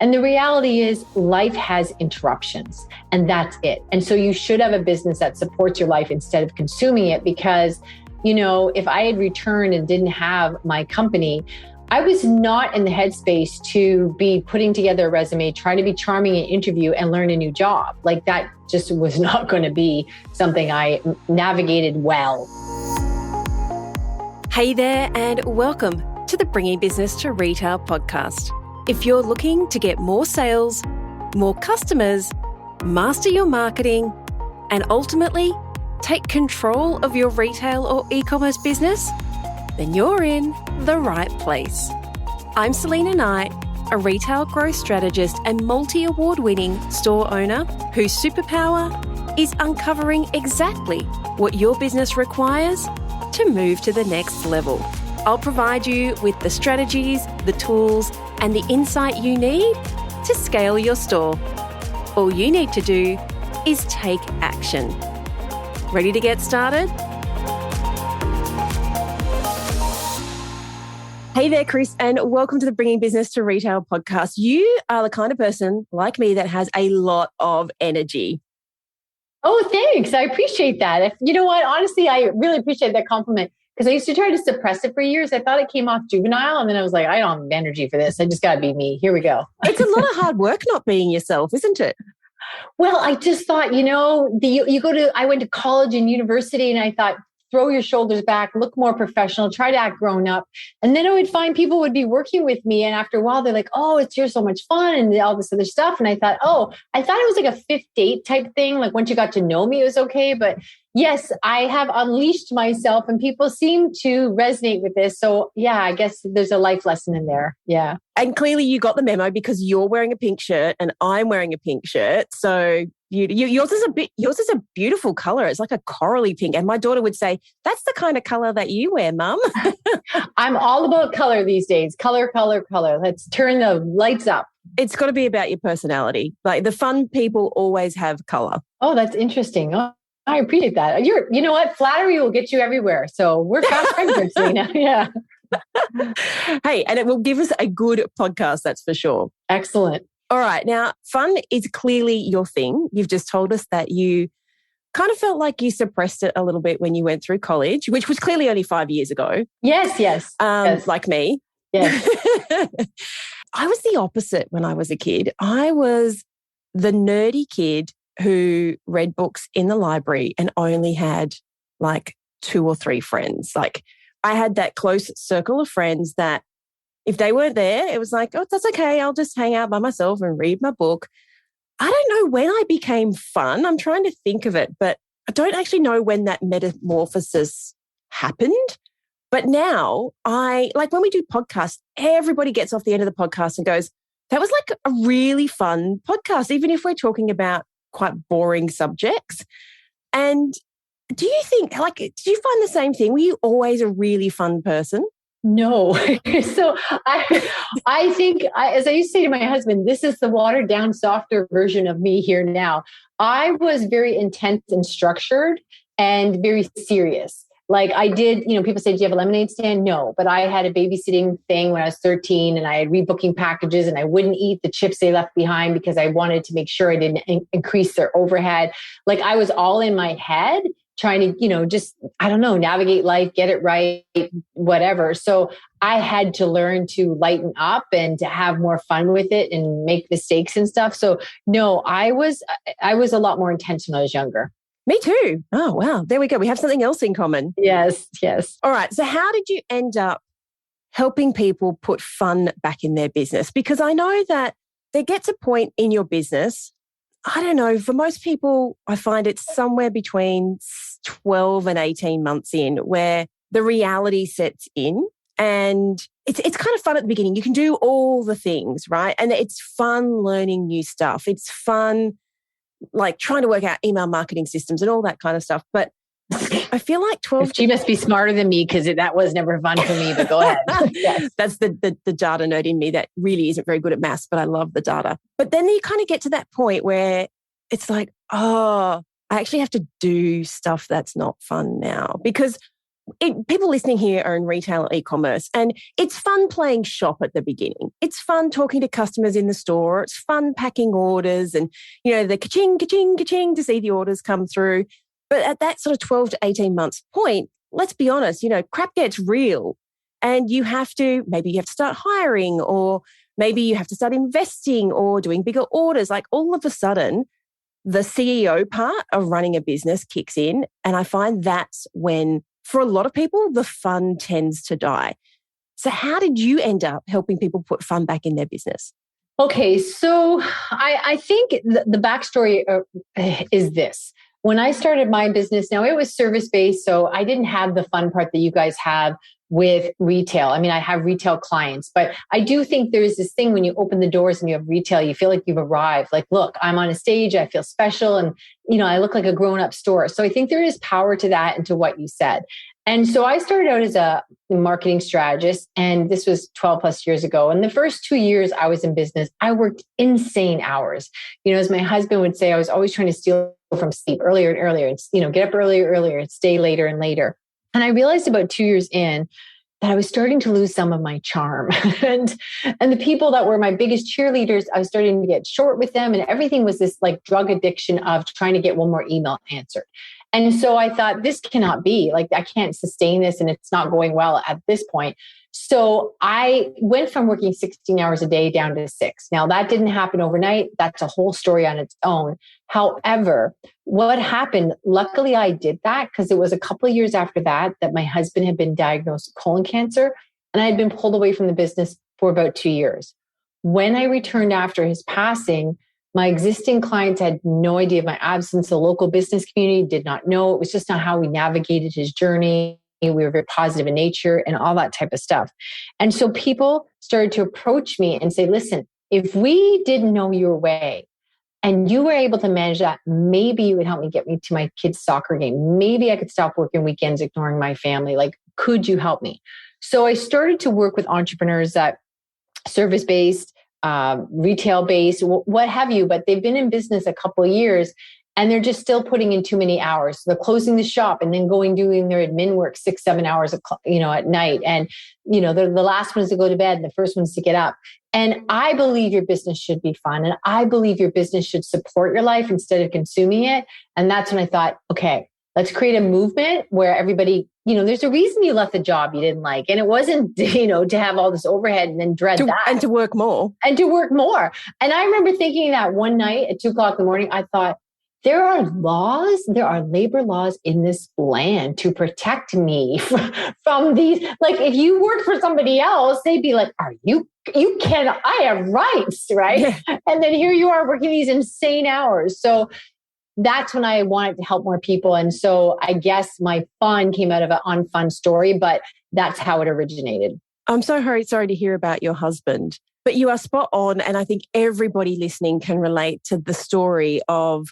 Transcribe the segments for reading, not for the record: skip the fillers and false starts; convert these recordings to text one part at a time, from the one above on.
And the reality is life has interruptions, and that's it. And so you should have a business that supports your life instead of consuming it, because, if I had returned and didn't have my company, I was not in the headspace to be putting together a resume, trying to be charming in an interview and learn a new job. Like, that just was not going to be something I navigated well. Hey there, and welcome to the Bringing Business to Retail podcast. If you're looking to get more sales, more customers, master your marketing, and ultimately take control of your retail or e-commerce business, then you're in the right place. I'm Selena Knight, a retail growth strategist and multi-award-winning store owner whose superpower is uncovering exactly what your business requires to move to the next level. I'll provide you with the strategies, the tools, and the insight you need to scale your store. All you need to do is take action. Ready to get started? Hey there, Kris, and welcome to the Bringing Business to Retail podcast. You are the kind of person like me that has a lot of energy. Oh, thanks. I appreciate that. You know what? Honestly, I really appreciate that compliment, because I used to try to suppress it for years. I thought it came off juvenile, and then I was like, I don't have energy for this. I just got to be me. Here we go. It's a lot of hard work not being yourself, isn't it? Well, I just thought, I went to college and university, and I thought, throw your shoulders back, look more professional, try to act grown up. And then I would find people would be working with me. And after a while, they're like, oh, you're so much fun and all this other stuff. And I thought it was like a fifth date type thing. Like, once you got to know me, it was okay. But yes, I have unleashed myself and people seem to resonate with this. So yeah, I guess there's a life lesson in there. Yeah. And clearly you got the memo, because you're wearing a pink shirt and I'm wearing a pink shirt. So yours is a beautiful color. It's like a corally pink. And my daughter would say, that's the kind of color that you wear, Mum. I'm all about color these days. Color. Let's turn the lights up. It's got to be about your personality. Like, the fun people always have color. Oh, that's interesting. Oh, I appreciate that. You know what? Flattery will get you everywhere. So we're fast friends, Selena. Yeah. Hey, and it will give us a good podcast, that's for sure. Excellent. All right. Now, fun is clearly your thing. You've just told us that you kind of felt like you suppressed it a little bit when you went through college, which was clearly only 5 years ago. Yes. Yes. Like me. Yes. I was the opposite when I was a kid. I was the nerdy kid who read books in the library and only had like 2 or 3 friends. Like, I had that close circle of friends that if they weren't there, it was like, oh, that's okay. I'll just hang out by myself and read my book. I don't know when I became fun. I'm trying to think of it, but I don't actually know when that metamorphosis happened. But now when we do podcasts, everybody gets off the end of the podcast and goes, that was like a really fun podcast, even if we're talking about quite boring subjects. And do you think, did you find the same thing? Were you always a really fun person? No. So I think, as I used to say to my husband, this is the watered down, softer version of me here now. I was very intense and structured and very serious. Like, I did, people say, do you have a lemonade stand? No, but I had a babysitting thing when I was 13, and I had rebooking packages, and I wouldn't eat the chips they left behind because I wanted to make sure I didn't increase their overhead. Like, I was all in my head, trying to, just, navigate life, get it right, whatever. So I had to learn to lighten up and to have more fun with it and make mistakes and stuff. So no, I was a lot more intense when I was younger. Me too. Oh, wow. There we go. We have something else in common. Yes. All right. So how did you end up helping people put fun back in their business? Because I know that there gets a point in your business, I don't know, for most people, I find it's somewhere between 12 and 18 months in where the reality sets in, and it's kind of fun at the beginning. You can do all the things, right? And it's fun learning new stuff. It's fun, like, trying to work out email marketing systems and all that kind of stuff. But I feel like 12... She must be smarter than me, because that was never fun for me, but go ahead. Yes. That's the data nerd in me that really isn't very good at maths, but I love the data. But then you kind of get to that point where it's like, oh, I actually have to do stuff that's not fun now. Because people listening here are in retail or e-commerce, and it's fun playing shop at the beginning. It's fun talking to customers in the store. It's fun packing orders and, the ka-ching, ka-ching, ka-ching to see the orders come through. But at that sort of 12 to 18 months point, let's be honest, crap gets real, and maybe you have to start hiring, or maybe you have to start investing or doing bigger orders. Like all of a sudden, the CEO part of running a business kicks in. And I find that's when, for a lot of people, the fun tends to die. So how did you end up helping people put fun back in their business? Okay, so I think the backstory is this. When I started my business, now it was service-based, so I didn't have the fun part that you guys have with retail. I mean, I have retail clients, but I do think there is this thing when you open the doors and you have retail, you feel like you've arrived. Like, look, I'm on a stage, I feel special, and, I look like a grown-up store. So I think there is power to that and to what you said. And so I started out as a marketing strategist, and this was 12 plus years ago. And the first 2 years I was in business, I worked insane hours. As my husband would say, I was always trying to steal from sleep earlier and earlier, and, get up earlier and stay later and later. And I realized about 2 years in that I was starting to lose some of my charm. and the people that were my biggest cheerleaders, I was starting to get short with them. And everything was this like drug addiction of trying to get one more email answered. And so I thought, this cannot be, like, I can't sustain this, and it's not going well at this point. So I went from working 16 hours a day down to 6. Now, that didn't happen overnight. That's a whole story on its own. However, what happened, luckily I did that because it was a couple of years after that my husband had been diagnosed with colon cancer, and I had been pulled away from the business for about 2 years. When I returned after his passing, my existing clients had no idea of my absence. The local business community did not know. It was just not how we navigated his journey. We were very positive in nature and all that type of stuff. And so people started to approach me and say, listen, if we didn't know your way and you were able to manage that, maybe you would help me get me to my kids' soccer game. Maybe I could stop working weekends, ignoring my family. Like, could you help me? So I started to work with entrepreneurs that service-based, retail-based, what have you, but they've been in business a couple of years and they're just still putting in too many hours. So they're closing the shop and then doing their admin work 6-7 hours, at night. And, they're the last ones to go to bed and the first ones to get up. And I believe your business should be fun. And I believe your business should support your life instead of consuming it. And that's when I thought, okay, let's create a movement where everybody, there's a reason you left the job you didn't like. And it wasn't, to have all this overhead and then dread that. And to work more. And I remember thinking that one night at 2:00 in the morning, I thought, there are labor laws in this land to protect me from these. Like, if you worked for somebody else, they'd be like, I have rights, right? Yeah. And then here you are working these insane hours. So that's when I wanted to help more people. And so I guess my fun came out of an unfun story, but that's how it originated. I'm so sorry to hear about your husband, but you are spot on. And I think everybody listening can relate to the story of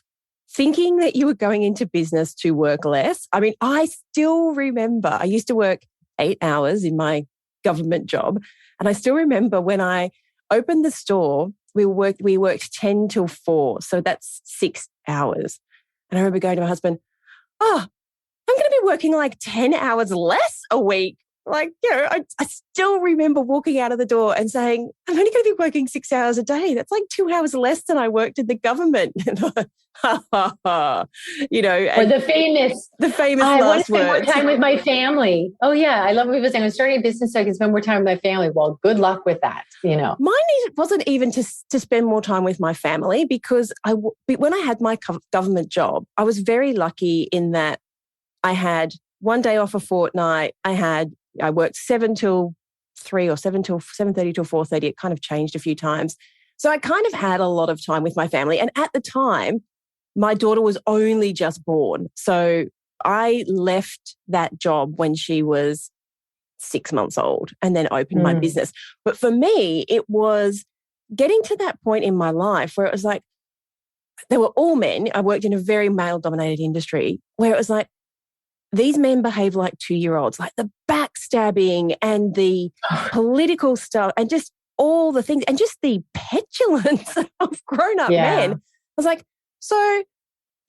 thinking that you were going into business to work less. I mean, I still remember I used to work 8 hours in my government job. And I still remember when I opened the store, we worked 10 till 4. So that's 6 hours. And I remember going to my husband, I'm going to be working like 10 hours less a week. Like, I still remember walking out of the door and saying, I'm only going to be working 6 hours a day. That's like 2 hours less than I worked in the government. Or the famous I want to spend more time with my family. Oh yeah. I love when people saying, I'm starting a business so I can spend more time with my family. Well, good luck with that. Mine wasn't even to spend more time with my family, because when I had my government job, I was very lucky in that I had one day off a fortnight. I worked 7 till 3 or 7:30 till 4:30. It kind of changed a few times. So I kind of had a lot of time with my family. And at the time, my daughter was only just born. So I left that job when she was 6 months old and then opened my business. But for me, it was getting to that point in my life where it was like, they were all men. I worked in a very male-dominated industry where it was like, these men behave like 2-year-olds, like the backstabbing and the political stuff and just all the things and just the petulance of grown-up men. I was like, so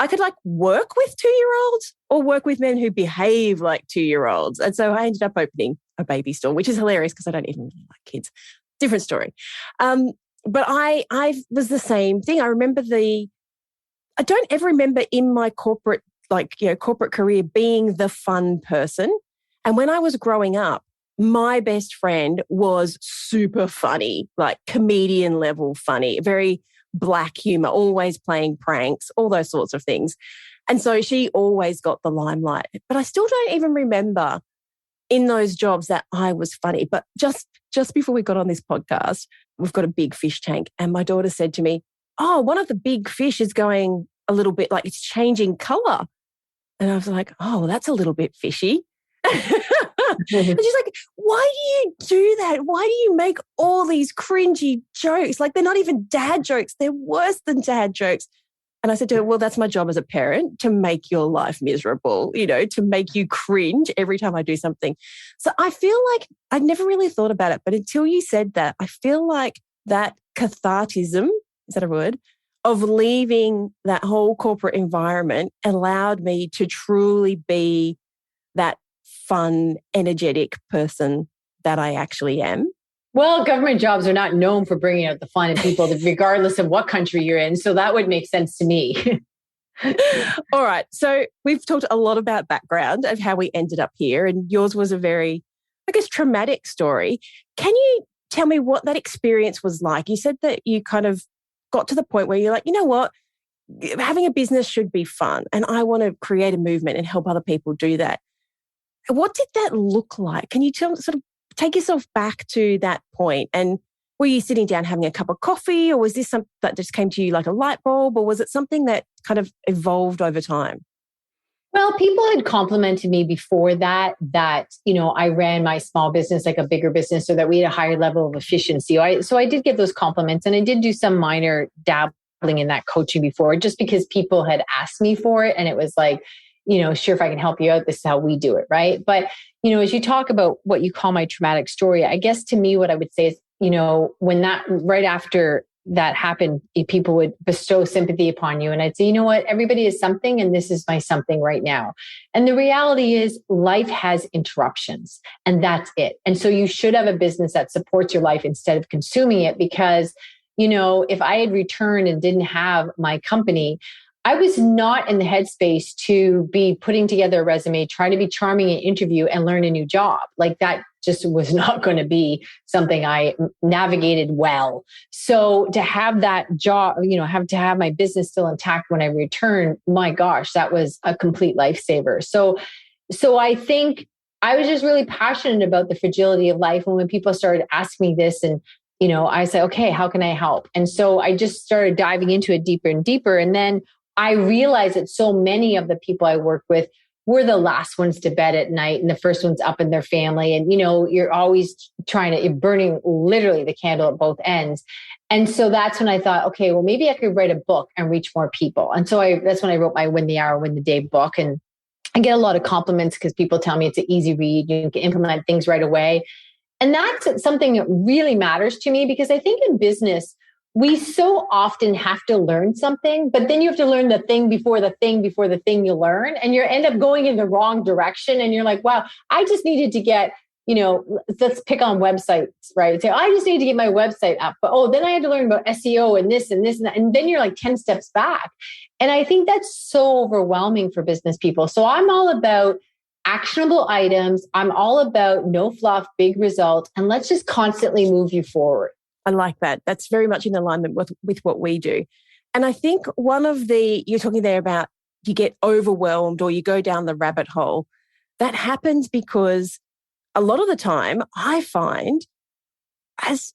I could like work with 2-year-olds or work with men who behave like 2-year-olds. And so I ended up opening a baby store, which is hilarious because I don't even really like kids. Different story. But I was the same thing. I don't ever remember in my corporate career being the fun person. And when I was growing up, my best friend was super funny, like comedian level funny, very black humor, always playing pranks, all those sorts of things. And so she always got the limelight. But I still don't even remember in those jobs that I was funny. But just before we got on this podcast, we've got a big fish tank. And my daughter said to me, oh, one of the big fish is going a little bit like it's changing color. And I was like, oh, well, that's a little bit fishy. And she's like, why do you do that? Why do you make all these cringy jokes? Like, they're not even dad jokes. They're worse than dad jokes. And I said to her, well, that's my job as a parent, to make your life miserable, to make you cringe every time I do something. So I feel like I'd never really thought about it. But until you said that, I feel like that cathartism, is that a word, of leaving that whole corporate environment allowed me to truly be that fun, energetic person that I actually am. Well, government jobs are not known for bringing out the fun in people, regardless of what country you're in. So that would make sense to me. All right. So we've talked a lot about background of how we ended up here. And yours was a very, I guess, traumatic story. Can you tell me what that experience was like? You said that you kind of got to the point where you're like, you know what? Having a business should be fun. And I want to create a movement and help other people do that. What did that look like? Can you sort of take yourself back to that point? And were you sitting down having a cup of coffee, or was this something that just came to you like a light bulb, or was it something that kind of evolved over time? Well, people had complimented me before that, I ran my small business like a bigger business, so that we had a higher level of efficiency. So I did get those compliments, and I did do some minor dabbling in that coaching before, just because people had asked me for it. And it was like, sure, if I can help you out, this is how we do it. Right. But, as you talk about what you call my traumatic story, I guess to me, what I would say is, when that right after that happened, people would bestow sympathy upon you. And I'd say, you know what, everybody is something, and this is my something right now. And the reality is life has interruptions, and that's it. And so you should have a business that supports your life instead of consuming it, because, if I had returned and didn't have my company, I was not in the headspace to be putting together a resume, trying to be charming in an interview and learn a new job. Like, that just was not going to be something I navigated well. So to have that job, to have my business still intact when I returned, my gosh, that was a complete lifesaver. So I think I was just really passionate about the fragility of life. And when people started asking me this, and I said, okay, how can I help? And so I just started diving into it deeper and deeper. And then I realized that so many of the people I work with were the last ones to bed at night and the first ones up in their family. And, you're always you're burning literally the candle at both ends. And so that's when I thought, okay, well, maybe I could write a book and reach more people. And so that's when I wrote my Win the Hour, Win the Day book. And I get a lot of compliments because people tell me it's an easy read. You can implement things right away. And that's something that really matters to me, because I think in business, we so often have to learn something, but then you have to learn the thing before the thing before the thing you learn, and you end up going in the wrong direction. And you're like, wow, I just needed to get, let's pick on websites, right? So I just need to get my website up, but then I had to learn about SEO and this and this and that. And then you're like 10 steps back. And I think that's so overwhelming for business people. So I'm all about actionable items. I'm all about no fluff, big result, and let's just constantly move you forward. I like that. That's very much in alignment with what we do. And I think you're talking there about you get overwhelmed or you go down the rabbit hole. That happens because a lot of the time I find as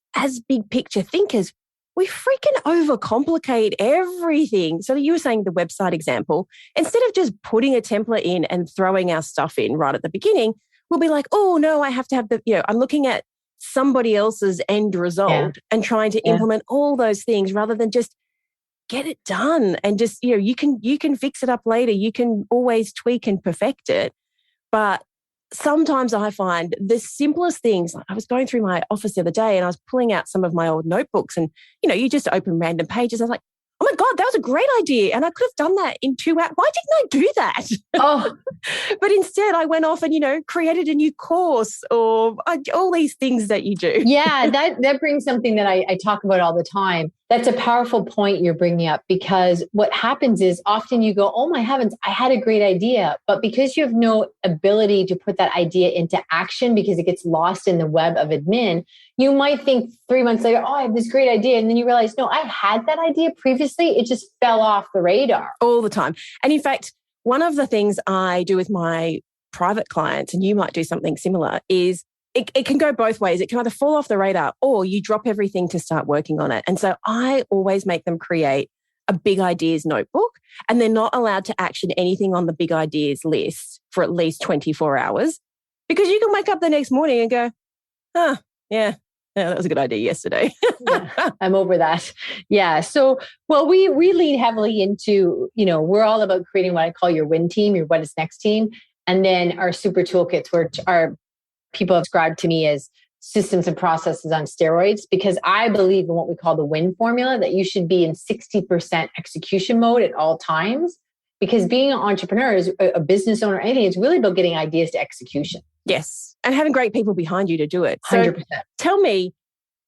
big picture thinkers, we freaking overcomplicate everything. So you were saying the website example, instead of just putting a template in and throwing our stuff in right at the beginning, we'll be like, oh no, I have to have I'm looking at somebody else's end result and trying to implement all those things rather than just get it done. And just, you can fix it up later. You can always tweak and perfect it. But sometimes I find the simplest things, like I was going through my office the other day and I was pulling out some of my old notebooks and, you just open random pages. I was like, oh my God, that was a great idea. And I could have done that in 2 hours. Why didn't I do that? Oh, but instead I went off and, created a new course or all these things that you do. yeah, that brings something that I talk about all the time. That's a powerful point you're bringing up, because what happens is often you go, oh my heavens, I had a great idea. But because you have no ability to put that idea into action because it gets lost in the web of admin, you might think 3 months later, oh, I have this great idea. And then you realize, no, I had that idea previously. It just fell off the radar. All the time. And in fact, one of the things I do with my private clients, and you might do something similar, is it can go both ways. It can either fall off the radar or you drop everything to start working on it. And so I always make them create a big ideas notebook, and they're not allowed to action anything on the big ideas list for at least 24 hours, because you can wake up the next morning and go, yeah, that was a good idea yesterday. Yeah, I'm over that. Yeah. So, well, we lean heavily into, we're all about creating what I call your win team, your what is next team. And then our super toolkits, which are people have described to me as systems and processes on steroids, because I believe in what we call the win formula, that you should be in 60% execution mode at all times. Because being an entrepreneur, is a business owner, anything, it's really about getting ideas to execution. Yes. And having great people behind you to do it. So 100%. Tell me,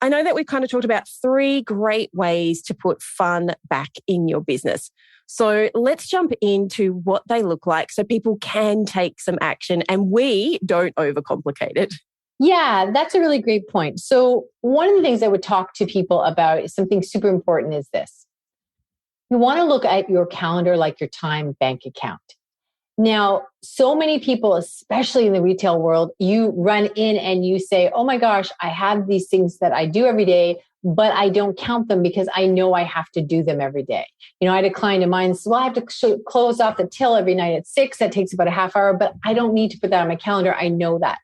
I know that we've kind of talked about 3 great ways to put fun back in your business. So let's jump into what they look like so people can take some action and we don't overcomplicate it. Yeah, that's a really great point. So one of the things I would talk to people about is something super important is this. You want to look at your calendar like your time bank account. Now, so many people, especially in the retail world, you run in and you say, oh my gosh, I have these things that I do every day, but I don't count them because I know I have to do them every day. I had a client of mine say, well, I have to close off the till every night at 6. That takes about a half hour, but I don't need to put that on my calendar. I know that.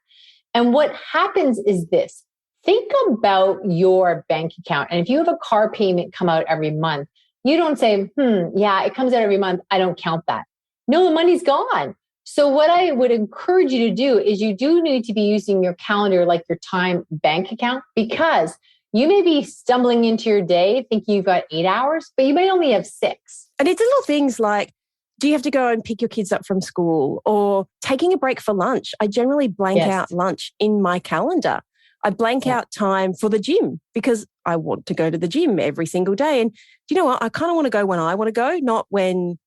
And what happens is this. Think about your bank account. And if you have a car payment come out every month, you don't say, yeah, it comes out every month. I don't count that. No, the money's gone. So what I would encourage you to do is you do need to be using your calendar like your time bank account, because you may be stumbling into your day thinking you've got 8 hours, but you may only have 6. And it's little things like, do you have to go and pick your kids up from school, or taking a break for lunch? I generally blank out lunch in my calendar. I blank out time for the gym because I want to go to the gym every single day. And do you know what? I kind of want to go when I want to go, not when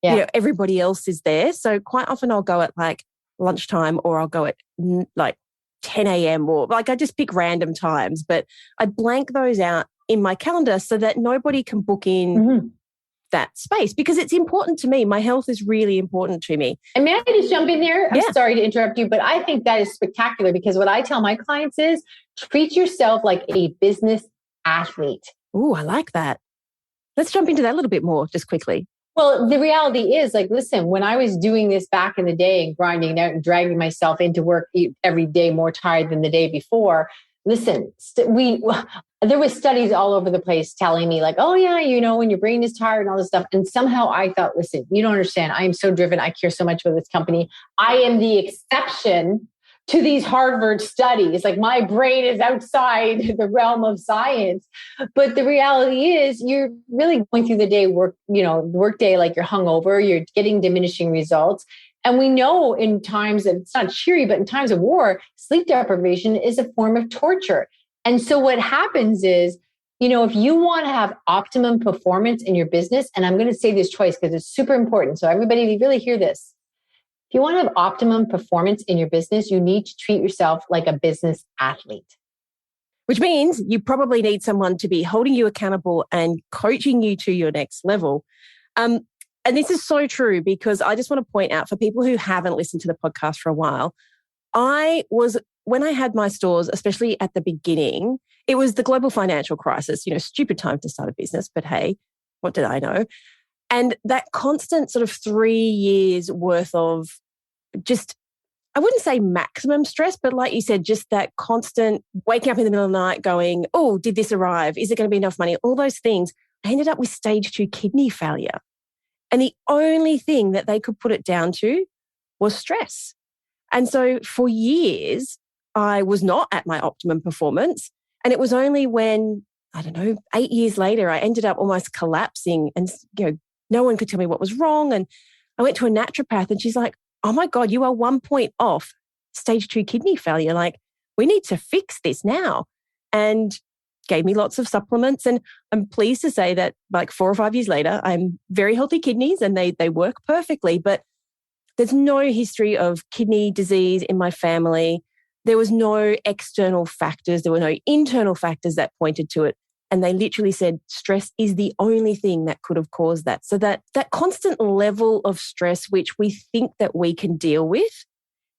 everybody else is there. So quite often I'll go at like lunchtime, or I'll go at like 10 a.m. or like I just pick random times, but I blank those out in my calendar so that nobody can book in that space, because it's important to me. My health is really important to me. And may I just jump in there? I'm sorry to interrupt you, but I think that is spectacular, because what I tell my clients is treat yourself like a business athlete. Oh, I like that. Let's jump into that a little bit more just quickly. Well, the reality is, like, listen, when I was doing this back in the day and grinding out and dragging myself into work every day more tired than the day before, listen, there was studies all over the place telling me like, oh yeah, when your brain is tired and all this stuff. And somehow I thought, listen, you don't understand. I am so driven. I care so much about this company. I am the exception to these Harvard studies. Like, my brain is outside the realm of science. But the reality is you're really going through the day work day like you're hungover, you're getting diminishing results. And we know in times that it's not cheery, but in times of war, sleep deprivation is a form of torture. And so what happens is, if you want to have optimum performance in your business, and I'm going to say this twice because it's super important. So everybody really hear this. If you want to have optimum performance in your business, you need to treat yourself like a business athlete. Which means you probably need someone to be holding you accountable and coaching you to your next level. And this is so true, because I just want to point out for people who haven't listened to the podcast for a while, when I had my stores, especially at the beginning, it was the global financial crisis, stupid time to start a business, but hey, what did I know? And that constant sort of 3 years worth of just, I wouldn't say maximum stress, but like you said, just that constant waking up in the middle of the night going, oh, did this arrive? Is it going to be enough money? All those things. I ended up with stage 2 kidney failure. And the only thing that they could put it down to was stress. And so for years, I was not at my optimum performance. And it was only when I don't know, 8 years later, I ended up almost collapsing and, no one could tell me what was wrong. And I went to a naturopath and she's like, oh my God, you are 1 point off stage 2 kidney failure. Like, we need to fix this now. And gave me lots of supplements. And I'm pleased to say that like 4 or 5 years later, I'm very healthy kidneys and they work perfectly. But there's no history of kidney disease in my family. There was no external factors. There were no internal factors that pointed to it. And they literally said stress is the only thing that could have caused that. So that constant level of stress, which we think that we can deal with,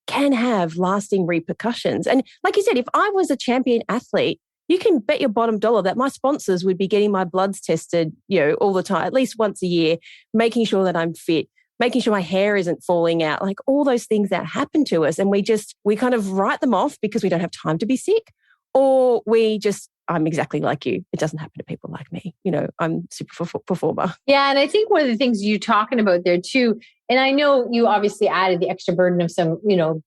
can have lasting repercussions. And like you said, if I was a champion athlete, you can bet your bottom dollar that my sponsors would be getting my bloods tested, all the time, at least once a year, making sure that I'm fit, making sure my hair isn't falling out, like all those things that happen to us. And we kind of write them off because we don't have time to be sick, or I'm exactly like you. It doesn't happen to people like me. I'm super performer. Yeah. And I think one of the things you're talking about there too, and I know you obviously added the extra burden of some,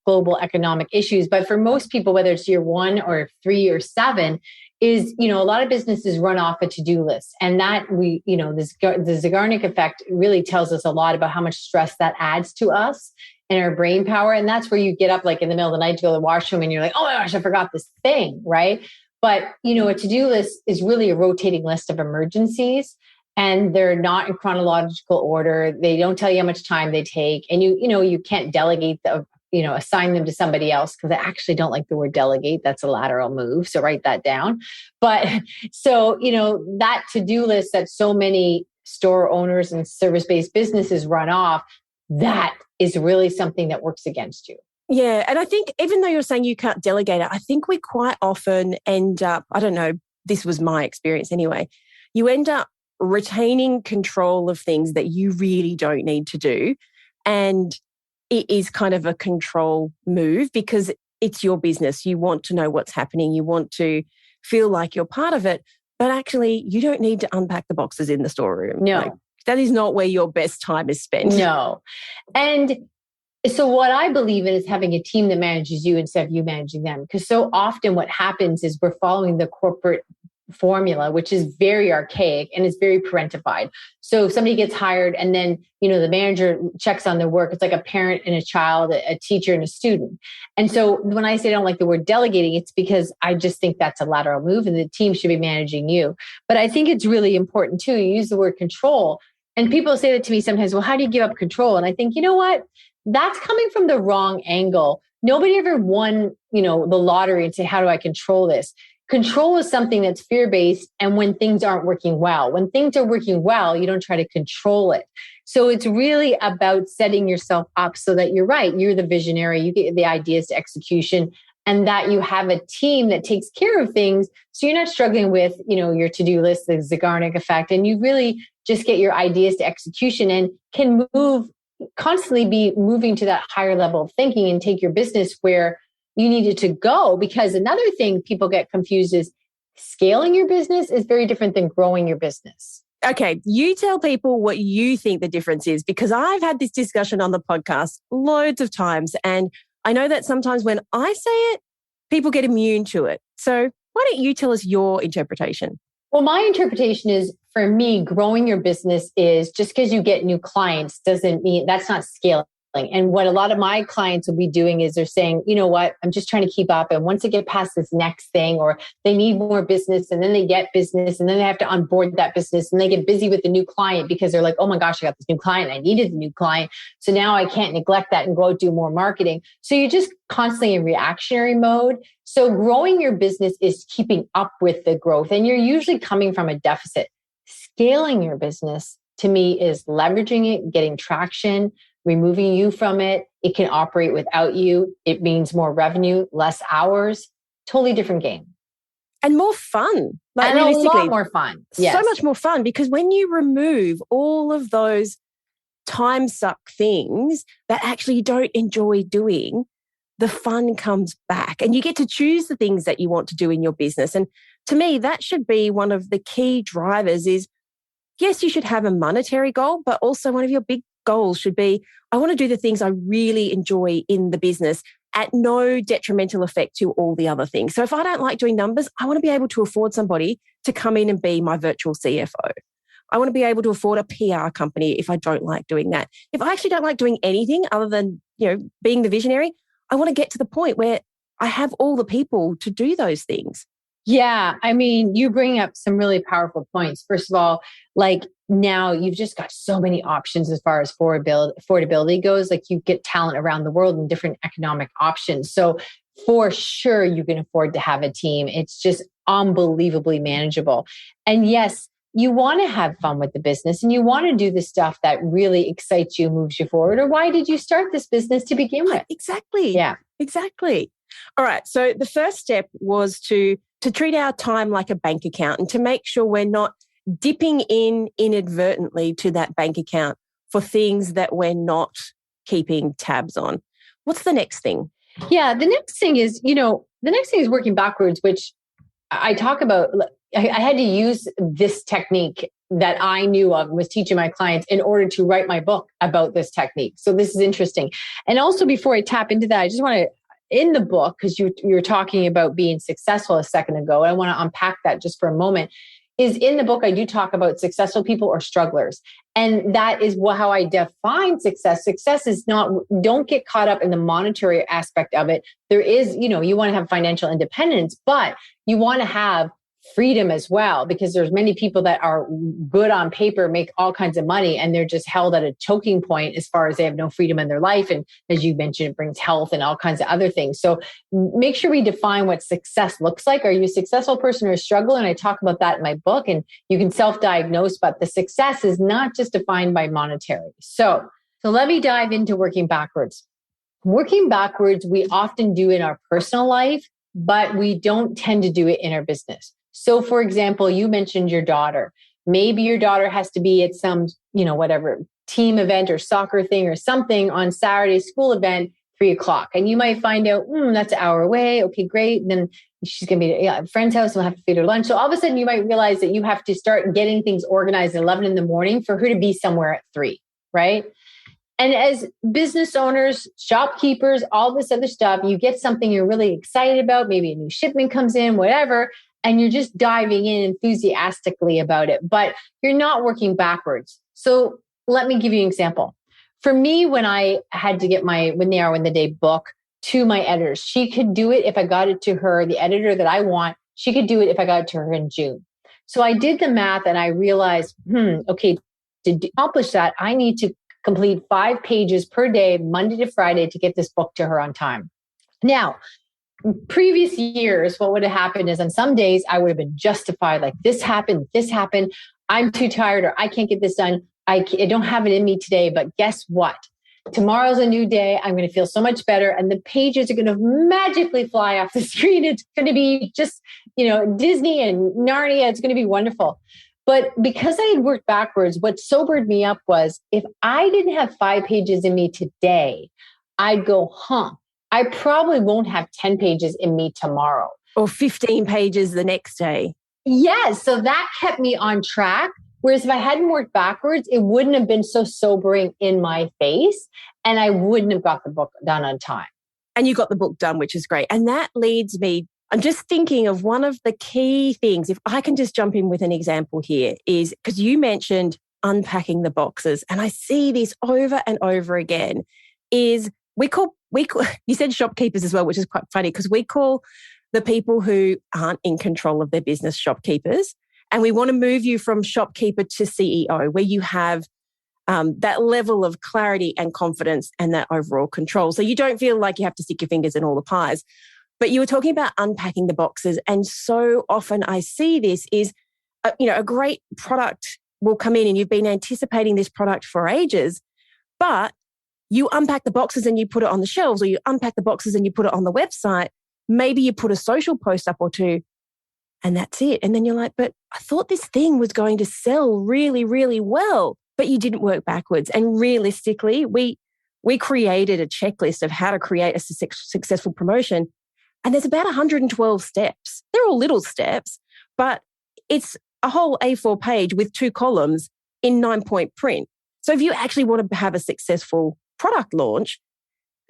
global economic issues, but for most people, whether it's year 1 or 3 or 7, is, a lot of businesses run off a to-do list. And that the Zeigarnik effect really tells us a lot about how much stress that adds to us and our brain power. And that's where you get up like in the middle of the night to go to the washroom and you're like, oh my gosh, I forgot this thing, right? But, a to-do list is really a rotating list of emergencies, and they're not in chronological order. They don't tell you how much time they take. And you can't delegate assign them to somebody else, because I actually don't like the word delegate. That's a lateral move. So write that down. But so, that to-do list that so many store owners and service-based businesses run off, that is really something that works against you. Yeah. And I think even though you're saying you can't delegate it, I think we quite often end up, I don't know, this was my experience anyway, you end up retaining control of things that you really don't need to do. And it is kind of a control move because it's your business. You want to know what's happening. You want to feel like you're part of it. But actually, you don't need to unpack the boxes in the storeroom. No. That is not where your best time is spent. No. And so what I believe in is having a team that manages you instead of you managing them. Because so often what happens is we're following the corporate formula, which is very archaic and it's very parentified. So if somebody gets hired and then, the manager checks on their work, it's like a parent and a child, a teacher and a student. And so when I say I don't like the word delegating, it's because I just think that's a lateral move and the team should be managing you. But I think it's really important too. You use the word control, and people say that to me sometimes, well, how do you give up control? And I think, you know what? That's coming from the wrong angle. Nobody ever won, the lottery and say, how do I control this? Control is something that's fear-based, and when things aren't working well. When things are working well, you don't try to control it. So it's really about setting yourself up so that you're right. You're the visionary. You get the ideas to execution, and that you have a team that takes care of things. So you're not struggling with, your to-do list, the Zeigarnik effect, and you really just get your ideas to execution and can constantly be moving to that higher level of thinking and take your business where you needed to go. Because another thing people get confused is scaling your business is very different than growing your business. Okay, you tell people what you think the difference is, because I've had this discussion on the podcast loads of times. And I know that sometimes when I say it, people get immune to it. So why don't you tell us your interpretation? Well, my interpretation is, for me, growing your business is just because you get new clients doesn't mean that's not scaling. And what a lot of my clients will be doing is they're saying, you know what, I'm just trying to keep up. And once they get past this next thing, or they need more business, and then they get business, and then they have to onboard that business, and they get busy with the new client because they're like, oh my gosh, I got this new client. I needed the new client. So now I can't neglect that and go do more marketing. So you're just constantly in reactionary mode. So growing your business is keeping up with the growth, and you're usually coming from a deficit. Scaling your business, to me, is leveraging it, getting traction, removing you from it. It can operate without you. It means more revenue, less hours, totally different game. And more fun. Like, and a lot more fun. Yes. So much more fun, because when you remove all of those time suck things that actually you don't enjoy doing, the fun comes back, and you get to choose the things that you want to do in your business. And to me, that should be one of the key drivers is, yes, you should have a monetary goal, but also one of your big goals should be, I want to do the things I really enjoy in the business at no detrimental effect to all the other things. So if I don't like doing numbers, I want to be able to afford somebody to come in and be my virtual CFO. I want to be able to afford a PR company if I don't like doing that. If I actually don't like doing anything other than, being the visionary, I want to get to the point where I have all the people to do those things. Yeah. I mean, you bring up some really powerful points. First of all, like now you've just got so many options as far as affordability goes. Like you get talent around the world and different economic options. So for sure, you can afford to have a team. It's just unbelievably manageable. And yes, you want to have fun with the business and you want to do the stuff that really excites you, moves you forward. Or why did you start this business to begin with? Exactly. Yeah. Exactly. All right. So the first step was to treat our time like a bank account and to make sure we're not dipping in inadvertently to that bank account for things that we're not keeping tabs on. What's the next thing? Yeah. The next thing is working backwards, which I talk about. I had to use this technique that I knew of and was teaching my clients in order to write my book about this technique. So this is interesting. And also before I tap into that, I just want to, in the book, because you were talking about being successful a second ago, and I want to unpack that just for a moment, is in the book, I do talk about successful people or strugglers. And that is how I define success. Success is not, don't get caught up in the monetary aspect of it. There is, you want to have financial independence, but you want to have freedom as well, because there's many people that are good on paper, make all kinds of money, and they're just held at a choking point as far as they have no freedom in their life. And as you mentioned, it brings health and all kinds of other things. So make sure we define what success looks like. Are you a successful person or a struggler? And I talk about that in my book, and you can self-diagnose, but the success is not just defined by monetary. So let me dive into working backwards. Working backwards, we often do in our personal life, but we don't tend to do it in our business. So for example, you mentioned your daughter. Maybe your daughter has to be at some, whatever team event or soccer thing or something on Saturday, school event, 3:00. And you might find out, that's an hour away. Okay, great. And then she's going to be at a friend's house and we'll have to feed her lunch. So all of a sudden you might realize that you have to start getting things organized at 11 in the morning for her to be somewhere at 3, right? And as business owners, shopkeepers, all this other stuff, you get something you're really excited about. Maybe a new shipment comes in, whatever. And you're just diving in enthusiastically about it, but you're not working backwards. So let me give you an example. For me, when I had to get my Win the Hour, Win the Day book to my editors, she could do it if I got it to her, the editor that I want, she could do it if I got it to her in June. So I did the math and I realized, okay, to accomplish that, I need to complete 5 pages per day, Monday to Friday, to get this book to her on time. Now, previous years, what would have happened is on some days I would have been justified, like this happened, I'm too tired, or I can't get this done. I don't have it in me today, but guess what? Tomorrow's a new day. I'm going to feel so much better. And the pages are going to magically fly off the screen. It's going to be just, Disney and Narnia. It's going to be wonderful. But because I had worked backwards, what sobered me up was if I didn't have 5 pages in me today, I'd go, I probably won't have 10 pages in me tomorrow. Or 15 pages the next day. Yes. So that kept me on track. Whereas if I hadn't worked backwards, it wouldn't have been so sobering in my face and I wouldn't have got the book done on time. And you got the book done, which is great. And that leads me, I'm just thinking of one of the key things, if I can just jump in with an example here, is because you mentioned unpacking the boxes. And I see this over and over again, is we call, you said shopkeepers as well, which is quite funny because we call the people who aren't in control of their business shopkeepers. And we want to move you from shopkeeper to CEO, where you have that level of clarity and confidence and that overall control. So you don't feel like you have to stick your fingers in all the pies. But you were talking about unpacking the boxes. And so often I see this is, a great product will come in and you've been anticipating this product for ages, but you unpack the boxes and you put it on the shelves, or you unpack the boxes and you put it on the website. Maybe you put a social post up or two and that's it. And then you're like, but I thought this thing was going to sell really, really well, but you didn't work backwards. And realistically, we created a checklist of how to create a successful promotion. And there's about 112 steps. They're all little steps, but it's a whole A4 page with 2 columns in 9-point print. So if you actually want to have a successful product launch,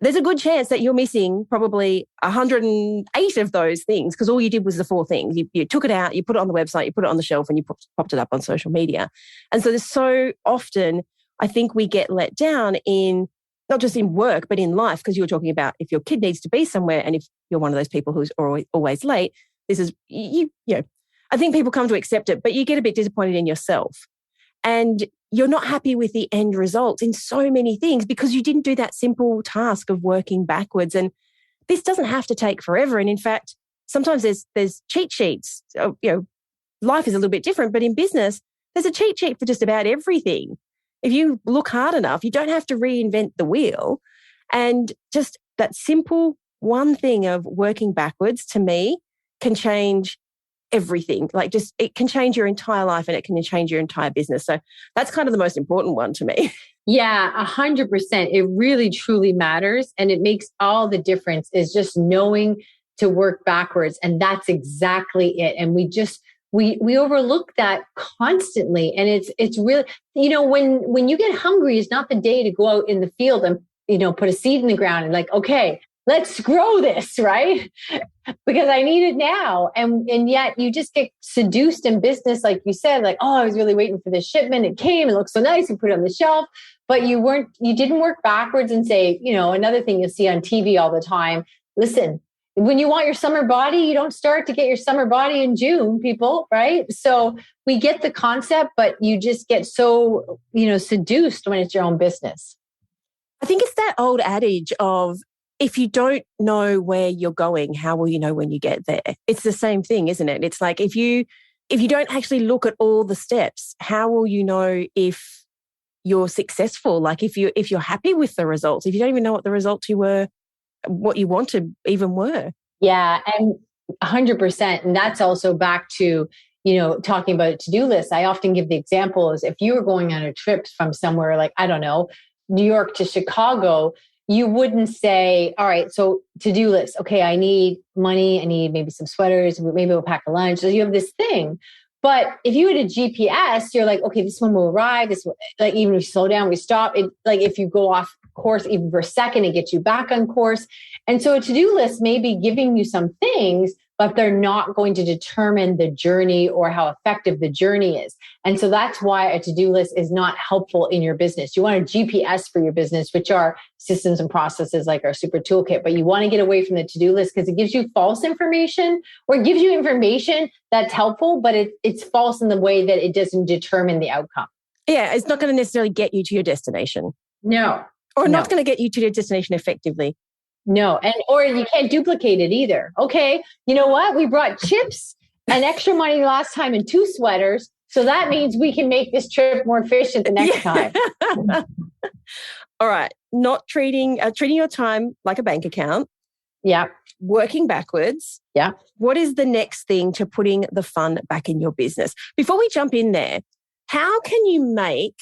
there's a good chance that you're missing probably 108 of those things because all you did was the 4 things. You took it out, you put it on the website, you put it on the shelf, and you popped it up on social media. And so there's so often, I think we get let down in, not just in work, but in life, because you were talking about if your kid needs to be somewhere and if you're one of those people who's always late, this is, you know, I think people come to accept it, but you get a bit disappointed in yourself. And you're not happy with the end results in so many things because you didn't do that simple task of working backwards. And this doesn't have to take forever. And in fact, sometimes there's cheat sheets. You know, life is a little bit different, but in business, there's a cheat sheet for just about everything. If you look hard enough, you don't have to reinvent the wheel. And just that simple one thing of working backwards, to me, can change everything. Like, just, it can change your entire life and it can change your entire business. So that's kind of the most important one to me. Yeah, 100%. It really, truly matters. And it makes all the difference, is just knowing to work backwards. And that's exactly it. And we overlook that constantly. And it's really, you know, when you get hungry, it's not the day to go out in the field and, you know, put a seed in the ground and like, okay, let's grow this, right? Because I need it now. And yet you just get seduced in business. Like you said, like, oh, I was really waiting for this shipment. It came, it looks so nice. You put it on the shelf, but you didn't work backwards and say, you know, another thing you'll see on TV all the time. Listen, when you want your summer body, you don't start to get your summer body in June, people, right? So we get the concept, but you just get so, you know, seduced when it's your own business. I think it's that old adage of, if you don't know where you're going, how will you know when you get there? It's the same thing, isn't it? It's like, if you don't actually look at all the steps, how will you know if you're successful? Like, if you're happy with the results, if you don't even know what the results what you wanted even were. Yeah, and 100%. And that's also back to, you know, talking about a to-do list. I often give the example is, if you were going on a trip from somewhere like, I don't know, New York to Chicago, you wouldn't say, all right, so to-do list. Okay, I need money. I need maybe some sweaters. Maybe we'll pack a lunch. So you have this thing. But if you had a GPS, you're like, okay, this one will arrive. This one, like, even if you slow down, we stop. It, like, if you go off course even for a second, it gets you back on course. And so a to-do list may be giving you some things, but they're not going to determine the journey or how effective the journey is. And so that's why a to-do list is not helpful in your business. You want a GPS for your business, which are systems and processes like our super toolkit, but you want to get away from the to-do list because it gives you false information, or it gives you information that's helpful, but it's false in the way that it doesn't determine the outcome. Yeah, it's not going to necessarily get you to your destination. No. Or not going to get you to your destination effectively. No. Or you can't duplicate it either. Okay. You know what? We brought chips and extra money last time and 2 sweaters. So that means we can make this trip more efficient the next time. All right. Not treating your time like a bank account. Yeah. Working backwards. Yeah. What is the next thing to putting the fun back in your business? Before we jump in there, how can you make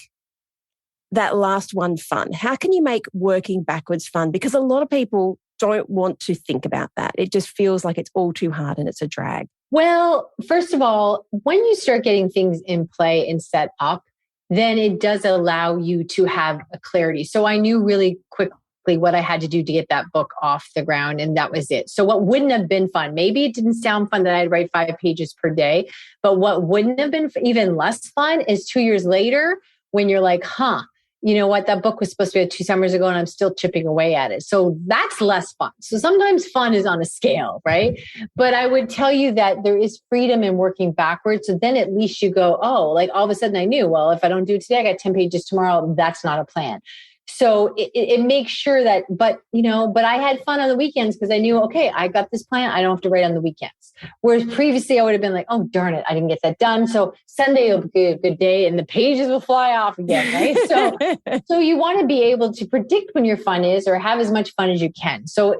that last one fun? How can you make working backwards fun? Because a lot of people don't want to think about that. It just feels like it's all too hard and it's a drag. Well, first of all, when you start getting things in play and set up, then it does allow you to have a clarity. So I knew really quickly what I had to do to get that book off the ground, and that was it. So what wouldn't have been fun, maybe it didn't sound fun that I'd write 5 pages per day, but what wouldn't have been even less fun is 2 years later when you're like, you know what, that book was supposed to be 2 summers ago and I'm still chipping away at it. So that's less fun. So sometimes fun is on a scale, right? But I would tell you that there is freedom in working backwards. So then at least you go, oh, like all of a sudden I knew, well, if I don't do it today, I got 10 pages tomorrow. That's not a plan. So it makes sure that, but I had fun on the weekends because I knew, okay, I got this plan. I don't have to write on the weekends. Whereas previously I would have been like, oh, darn it, I didn't get that done. So Sunday will be a good day and the pages will fly off again, right? So you want to be able to predict when your fun is or have as much fun as you can. So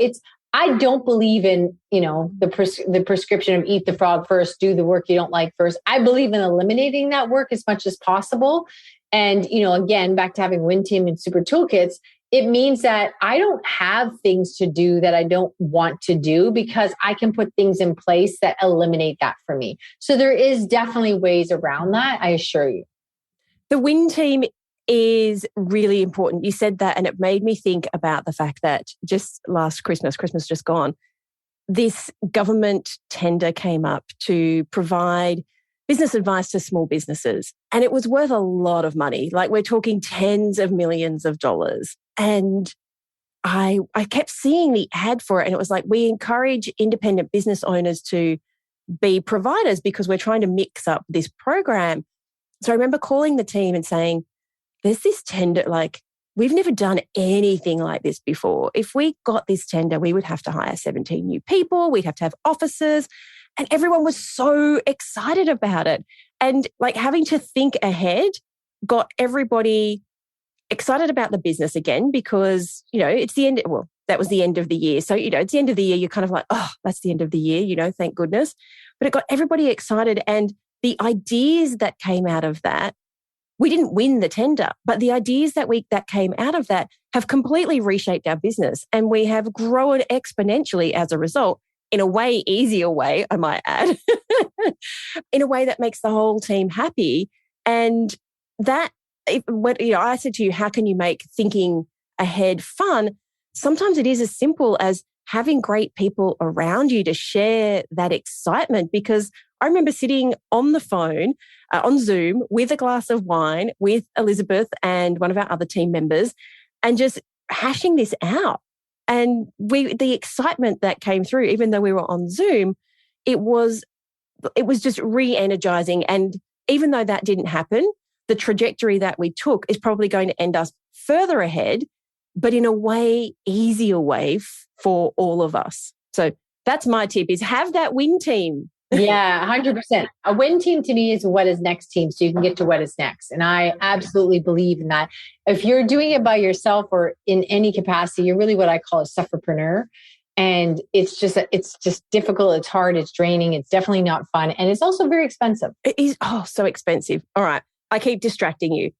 I don't believe in, the prescription of eat the frog first, do the work you don't like first. I believe in eliminating that work as much as possible. And, again, back to having Win Team and Super Toolkits, it means that I don't have things to do that I don't want to do because I can put things in place that eliminate that for me. So there is definitely ways around that, I assure you. The Win Team is really important. You said that, and it made me think about the fact that just last Christmas just gone, this government tender came up to provide business advice to small businesses. And it was worth a lot of money. Like, we're talking tens of millions of dollars. And I kept seeing the ad for it, and it was like, we encourage independent business owners to be providers because we're trying to mix up this program. So I remember calling the team and saying, there's this tender, like, we've never done anything like this before. If we got this tender, we would have to hire 17 new people. We'd have to have offices. And everyone was so excited about it. And like, having to think ahead got everybody excited about the business again because, it's the end. Well, that was the end of the year. So, it's the end of the year. You're kind of like, oh, that's the end of the year, thank goodness. But it got everybody excited. And the ideas that came out of that, we didn't win the tender, but the ideas that came out of that have completely reshaped our business. And we have grown exponentially as a result, in a way easier way, I might add, in a way that makes the whole team happy. And that, I said to you, how can you make thinking ahead fun? Sometimes it is as simple as having great people around you to share that excitement. Because I remember sitting on the phone, on Zoom, with a glass of wine with Elizabeth and one of our other team members, and just hashing this out. And the excitement that came through, even though we were on Zoom, it was just re-energizing. And even though that didn't happen, the trajectory that we took is probably going to end us further ahead, but in a way, easier way for all of us. So that's my tip, is have that win team. Yeah, 100%. A win team to me is what is next team, so you can get to what is next. And I absolutely believe in that. If you're doing it by yourself or in any capacity, you're really what I call a sufferpreneur. And it's just difficult. It's hard. It's draining. It's definitely not fun. And it's also very expensive. It is. Oh, so expensive. All right. I keep distracting you.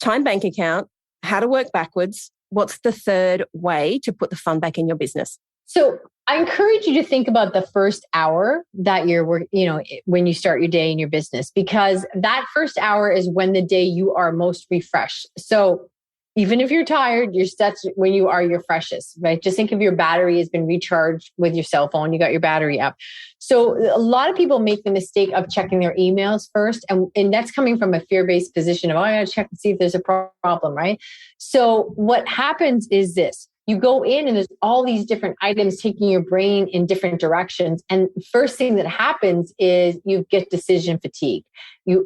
Time bank account, how to work backwards. What's the third way to put the fun back in your business? So I encourage you to think about the first hour that you're when you start your day in your business, because that first hour is when the day you are most refreshed. So even if you're tired, that's when you are your freshest, right? Just think of your battery has been recharged with your cell phone. You got your battery up. So a lot of people make the mistake of checking their emails first. And that's coming from a fear-based position of, I got to check and see if there's a problem, right? So what happens is this. You go in and there's all these different items taking your brain in different directions. And first thing that happens is you get decision fatigue.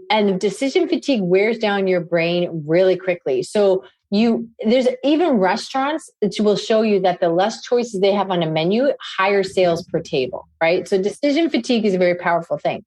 And decision fatigue wears down your brain really quickly. So there's even restaurants that will show you that the less choices they have on a menu, higher sales per table, right? So decision fatigue is a very powerful thing.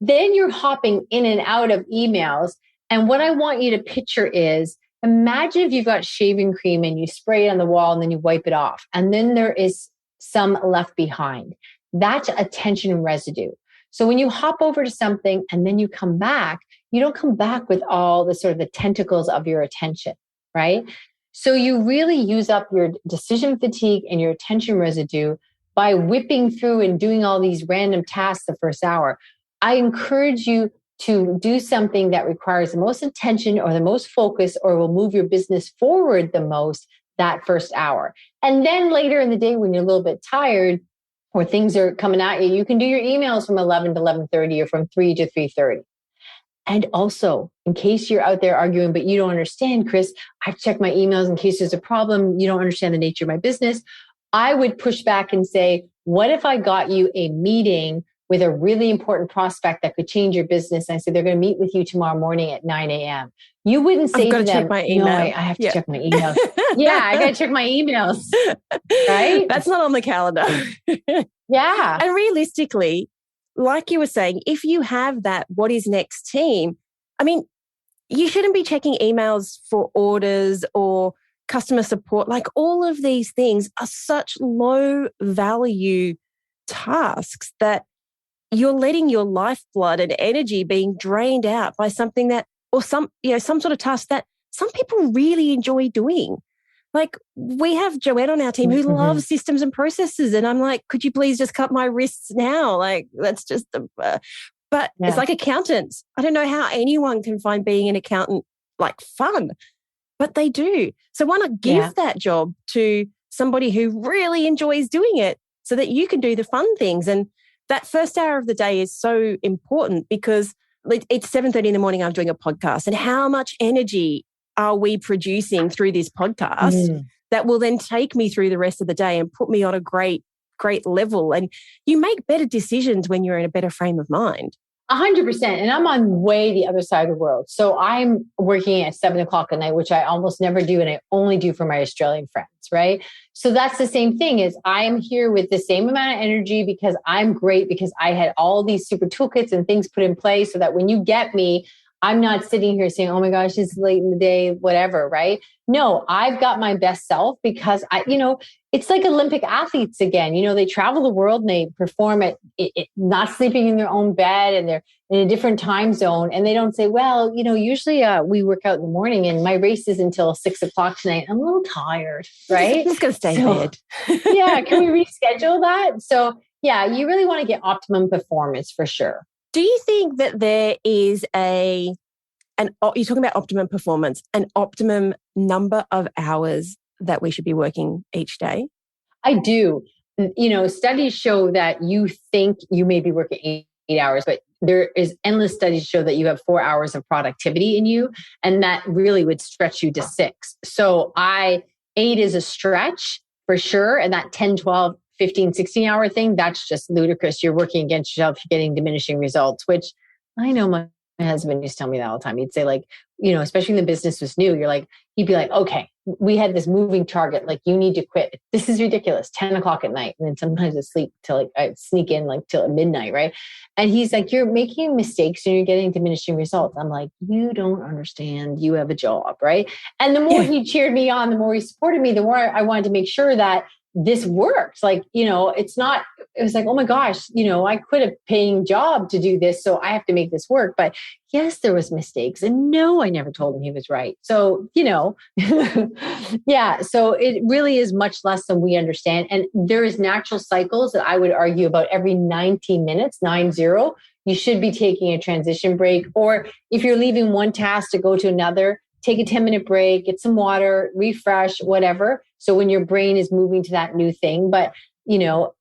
Then you're hopping in and out of emails. And what I want you to picture is, imagine if you've got shaving cream and you spray it on the wall and then you wipe it off. And then there is some left behind. That's attention residue. So when you hop over to something and then you come back, you don't come back with all the sort of the tentacles of your attention, right? So you really use up your decision fatigue and your attention residue by whipping through and doing all these random tasks the first hour. I encourage you to do something that requires the most attention or the most focus or will move your business forward the most that first hour. And then later in the day, when you're a little bit tired or things are coming at you, you can do your emails from 11 to 11:30 or from 3 to 3:30. And also, in case you're out there arguing, but you don't understand, Kris, I've checked my emails in case there's a problem. You don't understand the nature of my business. I would push back and say, what if I got you a meeting with a really important prospect that could change your business? And I said, they're going to meet with you tomorrow morning at 9 a.m. You wouldn't say to them, check my email. No, I have to check my emails. Yeah, I got to check my emails. Right? That's not on the calendar. Yeah. And realistically, like you were saying, if you have that what is next team, I mean, you shouldn't be checking emails for orders or customer support. Like, all of these things are such low value tasks that you're letting your lifeblood and energy being drained out by something that, or some sort of task that some people really enjoy doing. Like, we have Joanne on our team who loves systems and processes. And I'm like, could you please just cut my wrists now? Like, that's just but it's like accountants. I don't know how anyone can find being an accountant like fun, but they do. So why not give that job to somebody who really enjoys doing it so that you can do the fun things? And that first hour of the day is so important because it's 7:30 in the morning, I'm doing a podcast. And how much energy are we producing through this podcast that will then take me through the rest of the day and put me on a great level? And you make better decisions when you're in a better frame of mind. 100%. And I'm on way the other side of the world. So I'm working at 7:00 at night, which I almost never do. And I only do for my Australian friends, right? So that's the same thing is I am here with the same amount of energy because I'm great because I had all these super toolkits and things put in place so that when you get me, I'm not sitting here saying, oh my gosh, it's late in the day, whatever, right? No, I've got my best self because it's like Olympic athletes again. They travel the world and they perform at not sleeping in their own bed and they're in a different time zone. And they don't say, well, usually we work out in the morning and my race is until 6:00 tonight. I'm a little tired, right? I'm just going to stay in bed. Yeah. Can we reschedule that? So yeah, you really want to get optimum performance for sure. Do you think that there is you're talking about optimum performance, an optimum number of hours that we should be working each day? I do. Studies show that you think you may be working 8 hours, but there is endless studies show that you have 4 hours of productivity in you, and that really would stretch you to 6. So 8 is a stretch for sure. And that 10, 12, 15, 16-hour thing, that's just ludicrous. You're working against yourself, you're getting diminishing results, which I know my husband used to tell me that all the time. He'd say especially when the business was new, he'd be like, okay, we had this moving target. Like you need to quit. This is ridiculous. 10:00 at night. And then sometimes I sleep till I sneak in till midnight. Right. And he's like, you're making mistakes and you're getting diminishing results. I'm like, you don't understand. You have a job. Right. And the more he cheered me on, the more he supported me, the more I wanted to make sure that this works. It was like, oh my gosh, I quit a paying job to do this. So I have to make this work. But yes, there was mistakes. And no, I never told him he was right. So, yeah. So it really is much less than we understand. And there is natural cycles that I would argue about every 90 minutes, 90, you should be taking a transition break. Or if you're leaving one task to go to another, take a 10-minute break, get some water, refresh, whatever. So when your brain is moving to that new thing. But,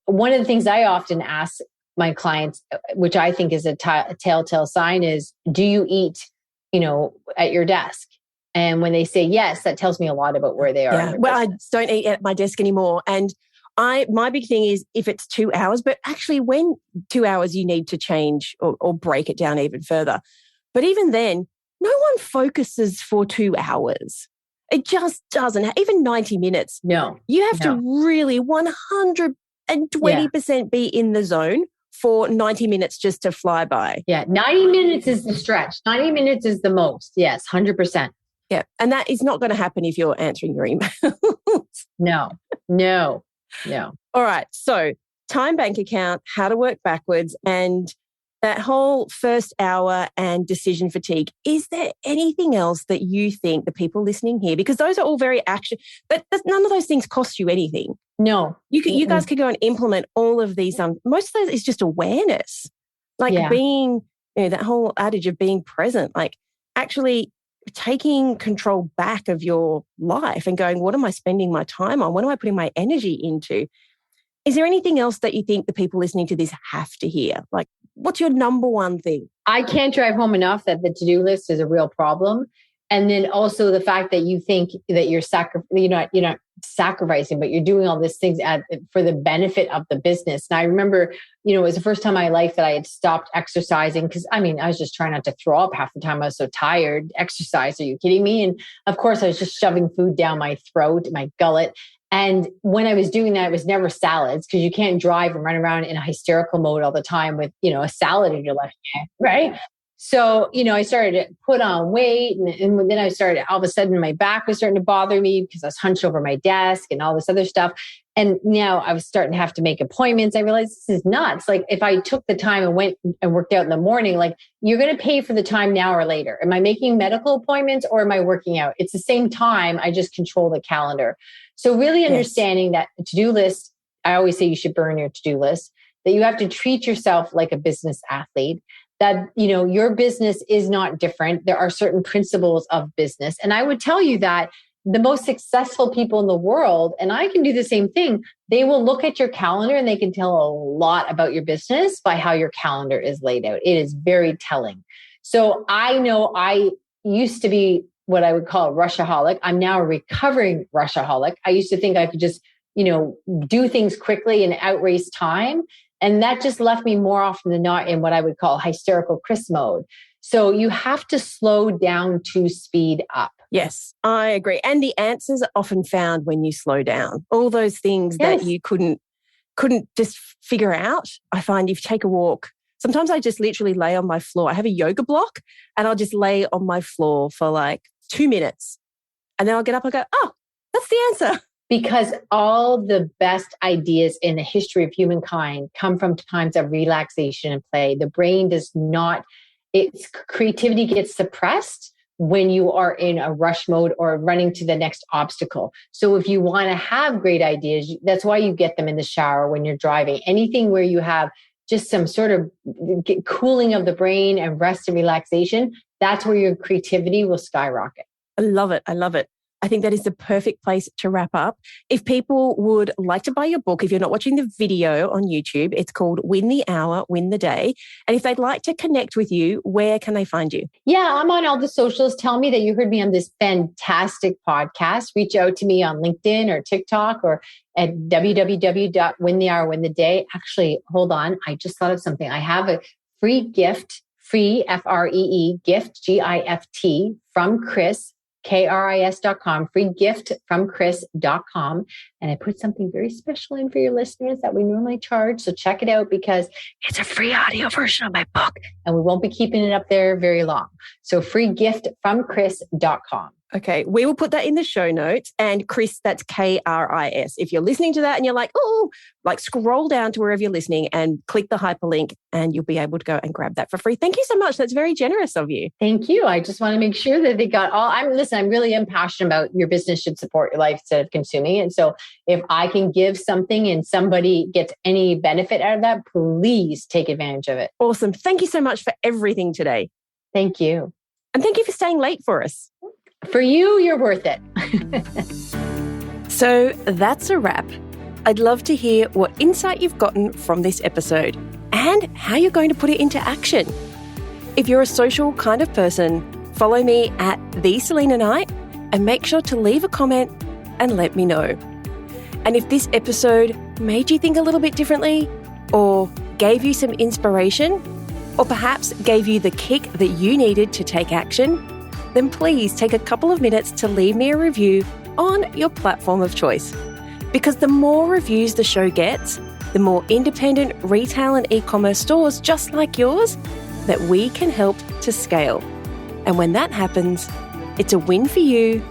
one of the things I often ask my clients, which I think is a telltale sign is, do you eat, at your desk? And when they say yes, that tells me a lot about where they are. Yeah. Well, business. I don't eat at my desk anymore. And my big thing is if it's 2 hours, but actually when 2 hours, you need to change or break it down even further. But even then, no one focuses for 2 hours. It just doesn't. Even 90 minutes. No. You have to really 120% be in the zone for 90 minutes just to fly by. Yeah. 90 minutes is the stretch. 90 minutes is the most. Yes. 100%. Yeah. And that is not going to happen if you're answering your emails. No. All right. So time bank account, how to work backwards, and that whole first hour and decision fatigue. Is there anything else that you think the people listening here, because those are all very action, but none of those things cost you anything. No. You guys could go and implement all of these. Most of those is just awareness, being, that whole adage of being present, like actually taking control back of your life and going, what am I spending my time on? What am I putting my energy into? Is there anything else that you think the people listening to this have to hear? Like, what's your number one thing? I can't drive home enough that the to-do list is a real problem. And then also the fact that you think that you're not sacrificing, but you're doing all these things for the benefit of the business. And I remember, it was the first time in my life that I had stopped exercising because I was just trying not to throw up half the time. I was so tired. Exercise, are you kidding me? And of course I was just shoving food down my throat, my gullet. And when I was doing that, it was never salads because you can't drive and run around in a hysterical mode all the time with, a salad in your left hand, right? So, I started to put on weight and then I started, all of a sudden my back was starting to bother me because I was hunched over my desk and all this other stuff. And now I was starting to have to make appointments. I realized this is nuts. Like if I took the time and went and worked out in the morning, like you're going to pay for the time now or later. Am I making medical appointments or am I working out? It's the same time. I just control the calendar. So really understanding that to-do list, I always say you should burn your to-do list, that you have to treat yourself like a business athlete, that, your business is not different. There are certain principles of business. And I would tell you that the most successful people in the world, and I can do the same thing, they will look at your calendar and they can tell a lot about your business by how your calendar is laid out. It is very telling. So I know I used to be what I would call a rushaholic. I'm now a recovering rushaholic. I used to think I could just, do things quickly and outrace time. And that just left me more often than not in what I would call hysterical Kris mode. So you have to slow down to speed up. Yes, I agree. And the answers are often found when you slow down. All those things that you couldn't just figure out. I find if you take a walk, sometimes I just literally lay on my floor. I have a yoga block and I'll just lay on my floor for like 2 minutes. And then I'll get up and go, oh, that's the answer. Because all the best ideas in the history of humankind come from times of relaxation and play. The brain does not, its creativity gets suppressed when you are in a rush mode or running to the next obstacle. So if you want to have great ideas, that's why you get them in the shower when you're driving. Anything where you have just some sort of cooling of the brain and rest and relaxation, that's where your creativity will skyrocket. I love it. I love it. I think that is the perfect place to wrap up. If people would like to buy your book, if you're not watching the video on YouTube, it's called Win the Hour, Win the Day. And if they'd like to connect with you, where can they find you? Yeah, I'm on all the socials. Tell me that you heard me on this fantastic podcast. Reach out to me on LinkedIn or TikTok or at www.winthehourwintheday. Actually, hold on. I just thought of something. I have a free gift, F-R-E-E, gift, G-I-F-T, from Kris, KRIS.com, free gift from Kris.com. And I put something very special in for your listeners that we normally charge. So check it out because it's a free audio version of my book and we won't be keeping it up there very long. So free gift from Kris.com. Okay, we will put that in the show notes. And Kris, that's K-R-I-S. If you're listening to that and you're like, oh, like scroll down to wherever you're listening and click the hyperlink and you'll be able to go and grab that for free. Thank you so much. That's very generous of you. Thank you. I just want to make sure that they got all, I'm really passionate about your business should support your life instead of consuming it. And so if I can give something and somebody gets any benefit out of that, please take advantage of it. Awesome. Thank you so much for everything today. Thank you. And thank you for staying late for us. For you, you're worth it. So that's a wrap. I'd love to hear what insight you've gotten from this episode and how you're going to put it into action. If you're a social kind of person, follow me at @TheSelenaKnight and make sure to leave a comment and let me know. And if this episode made you think a little bit differently or gave you some inspiration or perhaps gave you the kick that you needed to take action, then please take a couple of minutes to leave me a review on your platform of choice. Because the more reviews the show gets, the more independent retail and e-commerce stores just like yours that we can help to scale. And when that happens, it's a win for you,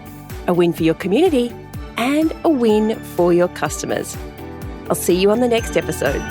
a win for your community, and a win for your customers. I'll see you on the next episode.